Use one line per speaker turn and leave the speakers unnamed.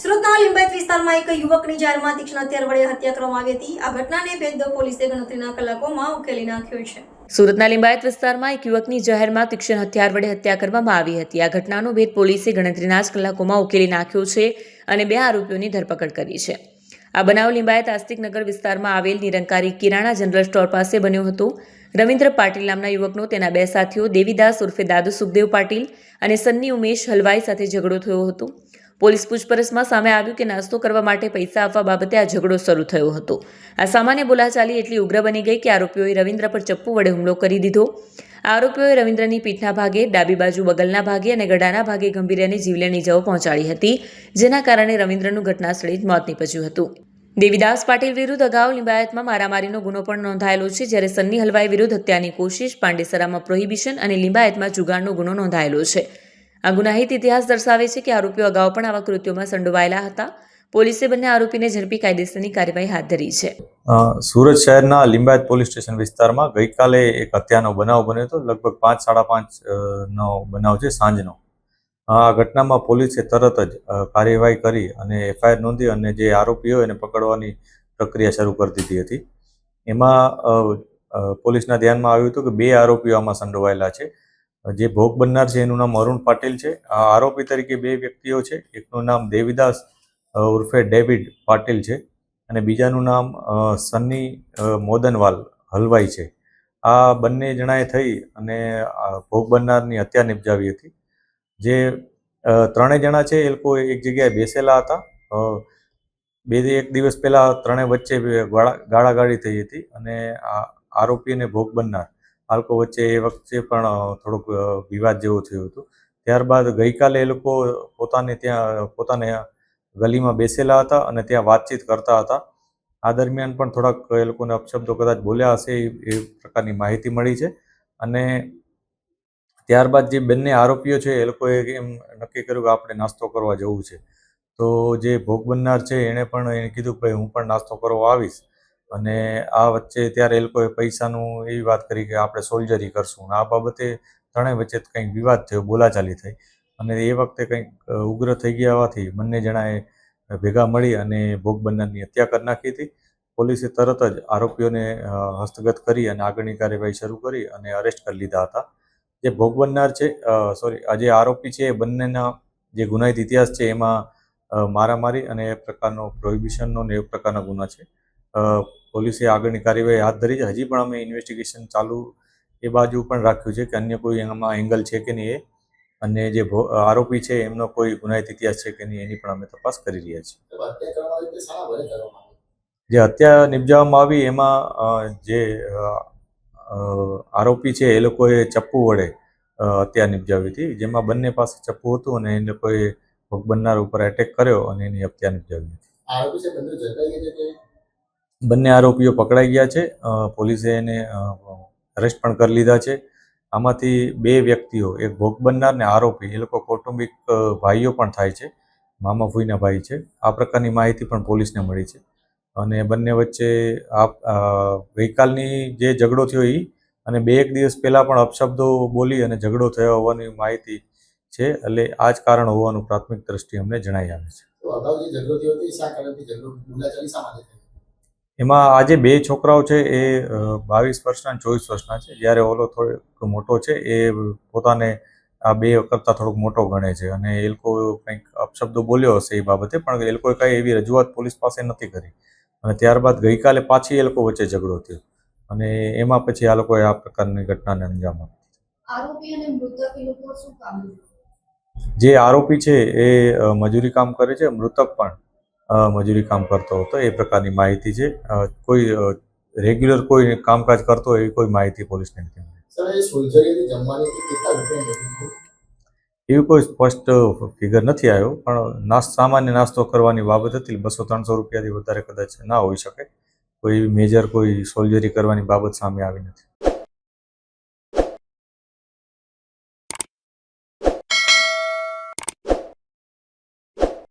સુરતના લિંબાયત વિસ્તારમાં એક યુવકની જાહેરમાં તીક્ષ્ણ હથિયાર વડે હત્યા કરવામાં આવી હતી. આ ઘટનાને ભેદ પોલીસે ગણતરીના કલાકોમાં ઉકેલી નાખ્યો છે. સુરતના લિંબાયત વિસ્તારમાં એક યુવકની જાહેરમાં તીક્ષ્ણ હથિયાર વડે હત્યા કરવામાં આવી હતી. આ ઘટનાનો ભેદ પોલીસે ગણતરીના જ કલાકોમાં ઉકેલી નાખ્યો છે અને 2 આરોપીઓની ધરપકડ કરી છે. આ બનાવ લિંબાયત આસ્તિકનગર વિસ્તારમાં આવેલ નિરંકારી કિરાણા જનરલ સ્ટોર પાસે બન્યો હતો. રવિન્દ્ર પાટીલ નામના યુવકનો તેના 2 સાથીઓ દેવીદાસ ઉર્ફે દાદુ સુખદેવ પાટીલ અને સન્ની ઉમેશ હલવાઈ સાથે ઝઘડો થયો હતો. પોલીસ પૂછપરછમાં સામે આવ્યું કે નાસ્તો કરવા માટે પૈસા આપવા બાબતે આ ઝઘડો શરૂ થયો હતો. આ સામાન્ય બોલાચાલી એટલી ઉગ્ર બની ગઈ કે આરોપીઓએ રવિન્દ્ર પર ચપ્પુ વડે હુમલો કરી દીધો. આરોપીઓએ રવિન્દ્રની પીઠના ભાગે, ડાબી બાજુ બગલના ભાગે અને ગળાના ભાગે ગંભીર અને જીવલેણ ઇજાઓ પહોંચાડી હતી, જેના કારણે રવિન્દ્રનું ઘટનાસ્થળે જ મોત નીપજ્યું હતું. દેવીદાસ પાટીલ વિરુદ્ધ અગાઉ લિંબાયતમાં મારામારીનો ગુનો પણ નોંધાયેલો છે, જ્યારે સન્ની હલવાઈ વિરુદ્ધ હત્યાની કોશિશ, પાંડેસરામાં પ્રોહિબિશન અને લિંબાયતમાં જુગારનો ગુનો નોંધાયેલો છે. આ ગુનાહિત ઇતિહાસ દર્શાવે છે કે આરોપીઓ અગાઉ પણ આવા કૃત્યોમાં સંડોવાયેલા હતા. પોલીસે બંને આરોપીને ઝડપી કાયદેસરની કાર્યવાહી હાથ ધરી છે.
સુરત શહેરના લિંબાયત પોલીસ સ્ટેશન વિસ્તારમાં ગઈકાલે એક હત્યાનો બનાવ બન્યો હતો. લગભગ 5-5:30 નો બનાવ છે, સાંજનો. આ ઘટનામાં પોલીસે તરત જ કાર્યવાહી કરી અને એફઆઈઆર નોંધી અને જે આરોપીઓ એને પકડવાની પ્રક્રિયા શરૂ કરી દીધી હતી. એમાં પોલીસના ધ્યાનમાં આવ્યું હતું કે 2 આરોપીઓ આમાં સંડોવાયેલા છે. જે ભોગ બનનાર છે એનું નામ અરુણ પાટીલ છે. આ આરોપી તરીકે 2 વ્યક્તિઓ છે. એકનું નામ દેવીદાસ ઉર્ફે ડેવિડ પાટીલ છે અને બીજાનું નામ સન્ની મોદનવાલ હલવાઈ છે. આ બંને જણાએ થઈ અને ભોગ બનનારની હત્યા નિપજાવી હતી. જે 3 જણા છે એ લોકો એક જગ્યાએ બેસેલા હતા. 1 દિવસ પહેલા 3 વચ્ચે ગાળાગાળી થઈ હતી અને આરોપી અને ભોગ બનનાર આ લોકો વચ્ચે એ વખતે પણ થોડુંક વિવાદ જેવું થયું હતું. ત્યારબાદ ગઈકાલે એ લોકો પોતાને ગલીમાં બેસેલા હતા અને ત્યાં વાતચીત કરતા હતા. આ દરમિયાન પણ થોડાક એ લોકોને અપશબ્દો કદાચ બોલ્યા હશે એ પ્રકારની માહિતી મળી છે. અને ત્યારબાદ જે બંને આરોપીઓ છે એ લોકોએ એમ નક્કી કર્યું કે આપણે નાસ્તો કરવા જવું છે. તો જે ભોગ બનનાર છે એણે પણ એને કીધું કે ભાઈ હું પણ નાસ્તો કરવા આવીશ. અને આ વચ્ચે ત્યારે એ લોકોએ પૈસાનું એવી વાત કરી કે આપણે સોલ્જરી કરશું. આ બાબતે 3 વચ્ચે કંઈક વિવાદ થયો, બોલાચાલી થઈ અને એ વખતે કંઈક ઉગ્ર થઈ ગયા હોવાથી બંને જણાએ ભેગા મળી અને ભોગ બનનારની હત્યા કરી નાખી હતી. પોલીસે તરત જ આરોપીઓને હસ્તગત કરી અને આગળની કાર્યવાહી શરૂ કરી અને અરેસ્ટ કરી લીધા હતા. જે ભોગ બનનાર છે જે આરોપી છે એ બંનેના જે ગુનાહિત ઇતિહાસ છે એમાં મારામારી અને એ પ્રકારનો પ્રોહિબિશનનો ને એ પ્રકારના ગુના છે. પોલીસે આગળની કાર્યવાહી હાથ ધરી છે. હજી પણ અમે ઇન્વેસ્ટિગેશન ચાલુ એ બાજુ પણ રાખ્યું છે કે અન્ય કોઈ એમાં એંગલ છે કે નહીં અને જે આરોપી છે એમનો કોઈ ગુનાહિત ઇતિહાસ છે કે નહીં એની પણ અમે તપાસ કરી રહ્યા છીએ. જે હત્યા નિપજાવવામાં આવી એમાં જે આરોપી છે એ લોકોએ ચપ્પુ વડે હત્યા નિપજાવી હતી, જેમાં બંને પાસે ચપ્પુ હતું અને એ લોકોએ ભોગ બનનાર ઉપર એટેક કર્યો અને એની હત્યા નિપજાવી હતી. બંને આરોપીઓ પકડાઈ ગયા છે. પોલીસે એને અરેસ્ટ પણ કરી લીધા છે. આમાંથી 2 વ્યક્તિઓ, એક ભોગ બનનાર ને આરોપી, એ લોકો કૌટુંબિક ભાઈઓ પણ થાય છે, મામા ફૂઈના ભાઈ છે. આ પ્રકારની માહિતી પણ પોલીસને મળી છે. અને બંને વચ્ચે ગઈકાલની જે ઝઘડો થયો એ અને 2-1 દિવસ પહેલાં પણ અપશબ્દો બોલી અને ઝઘડો થયો હોવાની માહિતી છે. એટલે આ જ કારણ હોવાનું પ્રાથમિક દ્રષ્ટિએ અમને જણાઈ આવે છે. એમાં આજે 2 છોકરાઓ છે એ 22 વર્ષના અને 24 વર્ષના છે. જ્યારે ઓલો થોડોક મોટો છે એ પોતાને આ 2 કરતાં થોડોક મોટો ગણે છે અને એ લોકો કંઈક અપશબ્દો બોલ્યો હશે એ બાબતે, પણ એ લોકોએ કંઈ એવી રજૂઆત પોલીસ પાસે નથી કરી. અને ત્યારબાદ ગઈકાલે પાછી એ લોકો વચ્ચે ઝઘડો થયો અને એમાં પછી આ લોકોએ આ પ્રકારની ઘટનાને અંજામ આપ્યો. જે આરોપી છે એ મજૂરી કામ કરે છે, મૃતક પણ મજૂરી કામ કરતો હતો એ પ્રકારની માહિતી છે. કોઈ રેગ્યુલર કોઈ કામકાજ કરતો એવી કોઈ માહિતી પોલીસને નથી મળી. એવી કોઈ સ્પષ્ટ ફિગર નથી આવ્યો, પણ સામાન્ય નાસ્તો કરવાની બાબત હતી. 200-300 રૂપિયાથી વધારે કદાચ ના હોઈ શકે. કોઈ મેજર કોઈ સોલ્જરી કરવાની બાબત સામે આવી નથી.